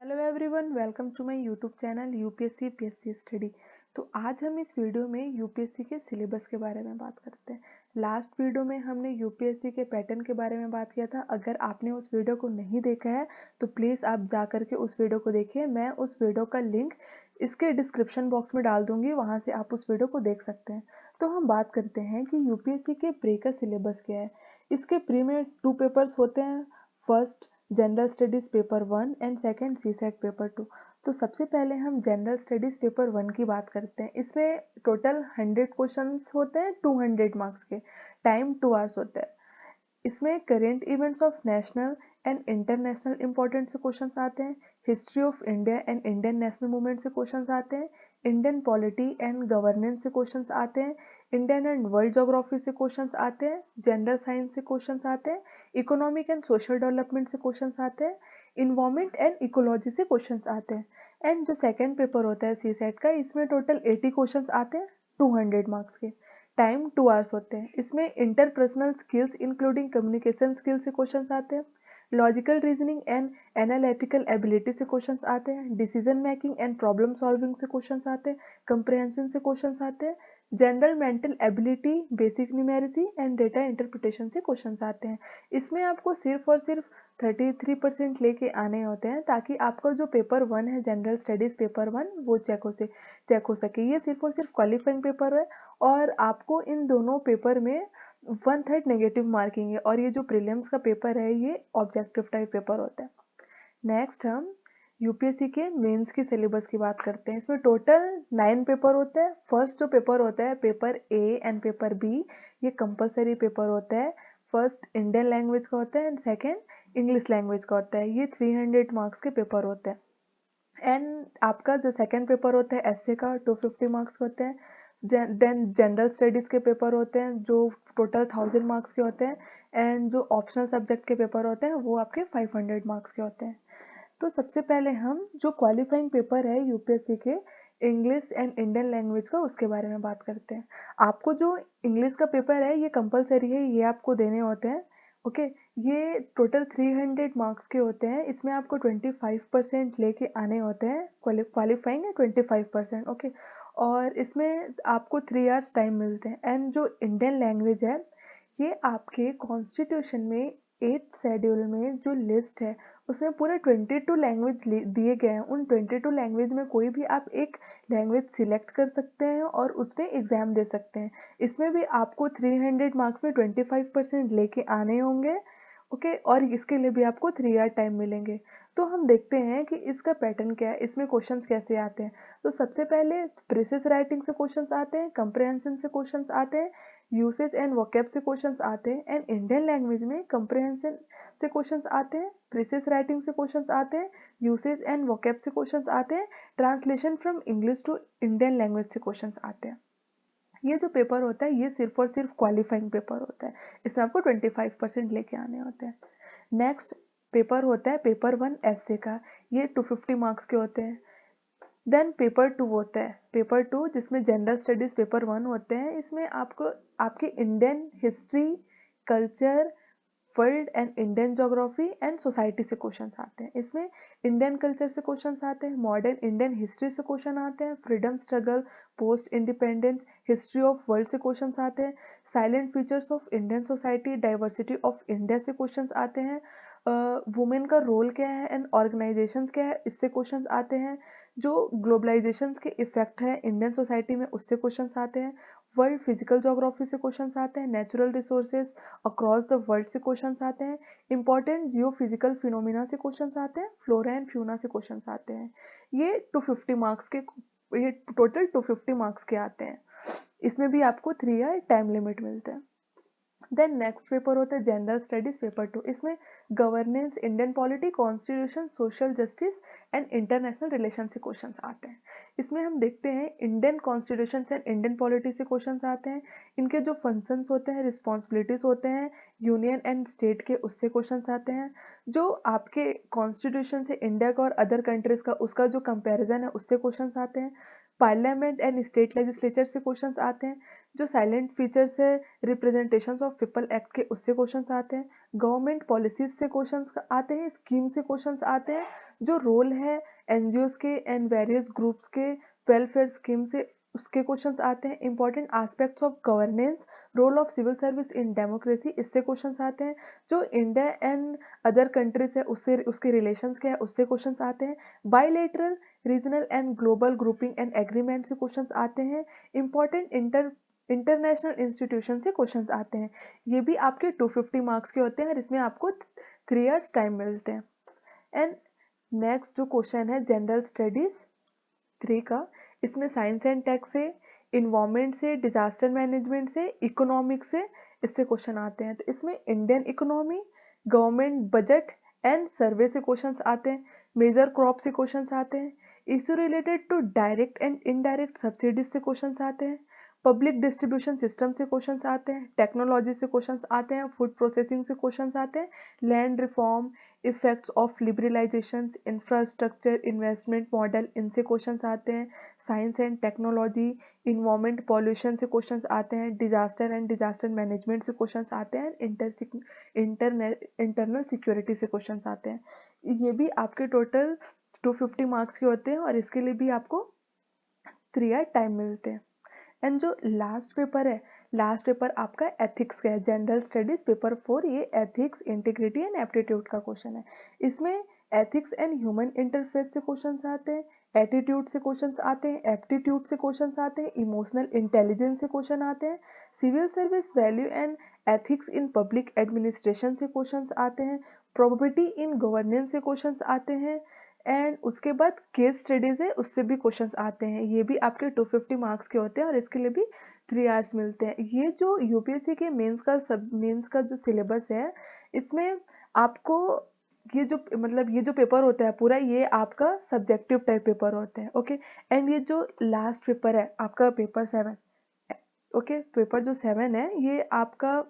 Hello everyone, welcome to my YouTube channel UPSC PSC study. तो आज हम इस वीडियो में यूपीएससी के सिलेबस के बारे में बात करते हैं। लास्ट वीडियो में हमने यूपीएससी के पैटर्न के बारे में बात किया था। अगर आपने उस वीडियो को नहीं देखा है तो प्लीज़ आप जा करके उस वीडियो को देखिए। मैं उस वीडियो का लिंक इसके डिस्क्रिप्शन बॉक्स में डाल दूंगी, वहाँ से आप उस वीडियो को देख सकते हैं। तो हम बात करते हैं कि यूपीएससी के प्री का सिलेबस क्या है। इसके प्री में 2 पेपर्स होते हैं। First general studies paper 1 and second CSAT paper 2। तो सबसे पहले हम जनरल स्टडीज़ पेपर 1 की बात करते हैं। इसमें टोटल 100 क्वेश्चंस होते हैं 200 मार्क्स के। टाइम 2 आवर्स होता है। इसमें current events of national and international important से क्वेश्चंस आते हैं। History of India and Indian national movement से क्वेश्चंस आते हैं। इंडियन पॉलिटी एंड गवर्नेंस से क्वेश्चंस आते हैं। इंडियन एंड वर्ल्ड ज्योग्राफी से क्वेश्चंस आते हैं। जनरल साइंस से क्वेश्चंस आते हैं। इकोनॉमिक एंड सोशल डेवलपमेंट से क्वेश्चंस आते हैं। इन्वायरमेंट एंड इकोलॉजी से क्वेश्चंस आते हैं। एंड जो सेकेंड पेपर होता है सी सेट का, इसमें टोटल 80 क्वेश्चंस आते हैं 200 मार्क्स के। टाइम 2 आवर्स होते हैं। इसमें interpersonal skills including communication skills से क्वेश्चंस आते हैं। Logical reasoning and analytical ability से क्वेश्चंस आते हैं। Decision making and problem solving से क्वेश्चंस आते हैं। कंप्रहेंशन से क्वेश्चंस आते हैं। General mental ability, basic numeracy and data interpretation से क्वेश्चंस आते हैं। इसमें आपको सिर्फ और सिर्फ 33% लेके आने होते हैं, ताकि आपका जो पेपर 1 है जनरल स्टडीज पेपर 1 वो चेक हो सके। ये सिर्फ और सिर्फ क्वालिफाइंग पेपर है और आपको इन दोनों पेपर में 1/3 नेगेटिव मार्किंग है। और ये जो प्रीलिम्स का पेपर है ये ऑब्जेक्टिव टाइप पेपर होता है। नेक्स्ट हम यूपीएससी के मेंस की सिलेबस की बात करते हैं। इसमें टोटल 9 पेपर होते हैं। फर्स्ट जो पेपर होता है paper A and paper B, ये कंपलसरी पेपर होता है। फर्स्ट इंडियन लैंग्वेज का होता है एंड सेकेंड इंग्लिश लैंग्वेज का होता है। ये 300 मार्क्स के पेपर होते हैं। एंड आपका जो सेकेंड पेपर होता है एसए का 250 मार्क्स होते हैं। देन जनरल स्टडीज़ के पेपर होते हैं जो टोटल 1000 मार्क्स के होते हैं। एंड जो ऑप्शनल सब्जेक्ट के पेपर होते हैं वो आपके 500 मार्क्स के होते हैं। तो सबसे पहले हम जो क्वालिफाइंग पेपर है यूपीएससी के इंग्लिश एंड इंडियन लैंग्वेज का, उसके बारे में बात करते हैं। आपको जो इंग्लिश का पेपर है ये कंपलसरी है, ये आपको देने होते हैं। ओके, ये टोटल 300 मार्क्स के होते हैं। इसमें आपको 25% लेके आने होते हैं। क्वालिफाइंग है 25%। ओके, और इसमें आपको 3 आवर्स टाइम मिलते हैं। एंड जो इंडियन लैंग्वेज है ये आपके कॉन्स्टिट्यूशन में 8th शेड्यूल में जो लिस्ट है उसमें पूरे 22 लैंग्वेज दिए गए हैं। उन 22 लैंग्वेज में कोई भी आप एक लैंग्वेज सिलेक्ट कर सकते हैं और उस पर एग्ज़ाम दे सकते हैं। इसमें भी आपको 300 मार्क्स में 25% लेके आने होंगे। ओके, और इसके लिए भी आपको 3 आवर टाइम मिलेंगे। तो हम देखते हैं कि इसका पैटर्न क्या है, इसमें क्वेश्चंस कैसे आते हैं। तो सबसे पहले प्रीसिस राइटिंग से क्वेश्चंस आते हैं, कंप्रहेंशन से क्वेश्चंस आते हैं, यूसेज एंड वोकैब से क्वेश्चंस आते हैं। एंड इंडियन लैंग्वेज में कंप्रहेंशन से क्वेश्चंस आते हैं, प्रीसिस राइटिंग से क्वेश्चंस आते हैं, यूसेज एंड वोकैब से क्वेश्चंस आते हैं, translation from English to Indian language से क्वेश्चंस आते हैं। ये जो पेपर होता है ये सिर्फ और सिर्फ क्वालिफाइंग पेपर होता है। इसमें आपको 25% लेके आने होते हैं। नेक्स्ट पेपर होता है पेपर 1 एसए का। ये 250 मार्क्स के होते हैं। देन पेपर 2 होता है पेपर 2, जिसमें जनरल स्टडीज पेपर 1 होते हैं। इसमें आपको आपकी Indian history, culture, world and Indian geography and society से क्वेश्चंस आते हैं। इसमें इंडियन कल्चर से क्वेश्चंस आते हैं, मॉडर्न इंडियन हिस्ट्री से क्वेश्चन आते हैं, freedom struggle, post independence, history of world से क्वेश्चंस आते हैं, salient features of Indian society, diversity of India से क्वेश्चंस आते हैं, वुमेन का रोल क्या है एंड ऑर्गेनाइजेशंस क्या है इससे क्वेश्चंस आते हैं, जो ग्लोबलाइजेशन के इफेक्ट है इंडियन सोसाइटी में उससे क्वेश्चंस आते हैं, वर्ल्ड फिजिकल ज्योग्राफी से क्वेश्चंस आते हैं, natural resources across the world से क्वेश्चंस आते हैं, इंपॉर्टेंट जियो फिजिकल फिनोमिना से क्वेश्चंस आते हैं, फ्लोरा एंड फ्यूना से क्वेश्चंस आते हैं। ये 250 मार्क्स के, ये टोटल 250 मार्क्स के आते हैं। इसमें भी आपको 3 ईयर टाइम लिमिट मिलते हैं। देन नेक्स्ट पेपर होता है जनरल स्टडीज पेपर 2। इसमें governance, Indian polity, constitution, social justice and international relation से क्वेश्चंस आते हैं। इसमें हम देखते हैं Indian constitution and Indian polity से क्वेश्चंस आते हैं। इनके जो फंक्शंस होते हैं, रिस्पॉन्सिबिलिटीज होते हैं यूनियन एंड स्टेट के, उससे क्वेश्चंस आते हैं। जो आपके कॉन्स्टिट्यूशन से इंडिया का और अदर कंट्रीज का उसका जो कंपेरिजन है उससे क्वेश्चंस आते हैं। पार्लियामेंट एंड स्टेट लेजिस्लेचर से क्वेश्चंस आते हैं। जो साइलेंट फीचर्स है रिप्रेजेंटेशंस ऑफ पीपल एक्ट के, उससे क्वेश्चंस आते हैं। गवर्नमेंट पॉलिसीज से क्वेश्चंस आते हैं, स्कीम से क्वेश्चंस आते हैं। जो रोल है एनजीओज के एंड वेरियस ग्रुप्स के वेलफेयर स्कीम से, उसके क्वेश्चंस आते हैं। Important aspects of governance, role of civil service in democracy, इससे क्वेश्चंस आते हैं। जो इंडिया एंड अदर कंट्रीज है उससे उसके रिलेशंस क्या है, उससे क्वेश्चंस आते हैं। Bilateral, regional and global grouping and agreement से क्वेश्चंस आते हैं। इंपॉर्टेंट इंटरनेशनल इंस्टीट्यूशन से क्वेश्चंस आते हैं। ये भी आपके 250 मार्क्स के होते हैं और इसमें आपको 3 इयर्स टाइम मिलते हैं। एंड नेक्स्ट जो क्वेश्चन है जनरल स्टडीज 3 का, इसमें साइंस एंड टेक से, इन्वायरमेंट से, डिजास्टर मैनेजमेंट से, इकोनॉमिक्स से इससे क्वेश्चन आते हैं। तो इसमें Indian economy, government budget and सर्वे से क्वेश्चंस आते हैं। मेजर क्रॉप से क्वेश्चंस आते हैं। Issue related to direct and indirect subsidies से क्वेश्चंस आते हैं। पब्लिक डिस्ट्रीब्यूशन सिस्टम से क्वेश्चंस आते हैं। टेक्नोलॉजी से क्वेश्चंस आते हैं। फूड प्रोसेसिंग से क्वेश्चंस आते हैं। Land reform, effects of liberalization, infrastructure, investment model, इनसे क्वेश्चंस आते हैं। Science and technology, environment pollution से क्वेश्चंस आते हैं। डिजास्टर एंड डिजास्टर मैनेजमेंट से क्वेश्चंस आते हैं। इंटरनल सिक्योरिटी से क्वेश्चंस आते हैं। ये भी आपके टोटल 250 मार्क्स के होते हैं और इसके लिए भी आपको 3 ईयर टाइम मिलते हैं। एंड जो लास्ट पेपर है, लास्ट पेपर आपका एथिक्स का है, जनरल स्टडीज पेपर 4, ये एथिक्स, इंटीग्रिटी एंड एप्टीट्यूड का क्वेश्चन है। इसमें एथिक्स एंड ह्यूमन इंटरफेस से क्वेश्चंस आते हैं। एटीट्यूड से क्वेश्चंस आते हैं। एप्टीट्यूड से क्वेश्चंस आते हैं। इमोशनल इंटेलिजेंस से क्वेश्चन आते हैं। Civil service value and ethics in public administration से क्वेश्चंस आते हैं। प्रोबेबिलिटी इन गवर्नेंस से क्वेश्चंस आते हैं। एंड उसके बाद केस स्टडीज है, उससे भी क्वेश्चंस आते हैं। ये भी आपके 250 मार्क्स के होते हैं और इसके लिए भी 3 आवर्स मिलते हैं। ये जो यूपीएससी के मेंस का जो सिलेबस है, इसमें आपको ये जो मतलब ये जो पेपर होता है पूरा, ये आपका सब्जेक्टिव टाइप पेपर होते हैं। ओके, एंड ये जो लास्ट पेपर है आपका पेपर 7, ओके, पेपर जो 7 है ये आपका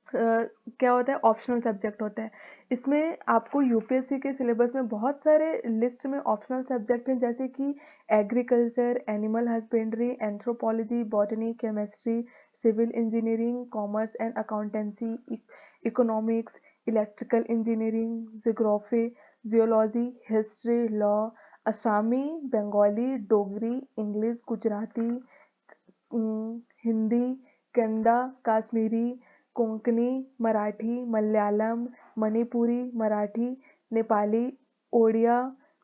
क्या होता है, ऑप्शनल सब्जेक्ट होता है। इसमें आपको यूपीएससी के सिलेबस में बहुत सारे लिस्ट में ऑप्शनल सब्जेक्ट हैं, जैसे कि agriculture, animal husbandry, anthropology, botany, chemistry, civil engineering, commerce and accountancy, economics, electrical engineering, geography, geology, history, law, Asami, Bengali, Dogri, English, Gujarati, Hindi, Kannada, Kashmiri, Konkani, Marathi, Malayalam, Manipuri, Marathi, Nepali, Odia,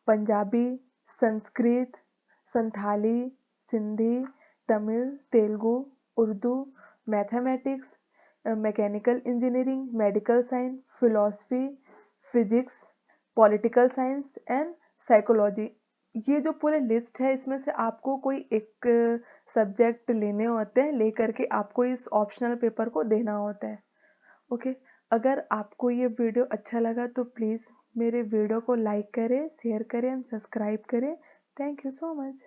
Punjabi, Sanskrit, Santali, Sindhi, Tamil, Telugu, Urdu, mathematics, mechanical engineering, medical science, philosophy, physics, political science and psychology. ये जो पूरे list है, इसमें से आपको कोई एक subject लेने होते हैं, लेकर के आपको इस ऑप्शनल पेपर को देना होता है। ओके, अगर आपको ये वीडियो अच्छा लगा तो प्लीज़ मेरे वीडियो को लाइक करें, शेयर करें एंड सब्सक्राइब करें। Thank you so much.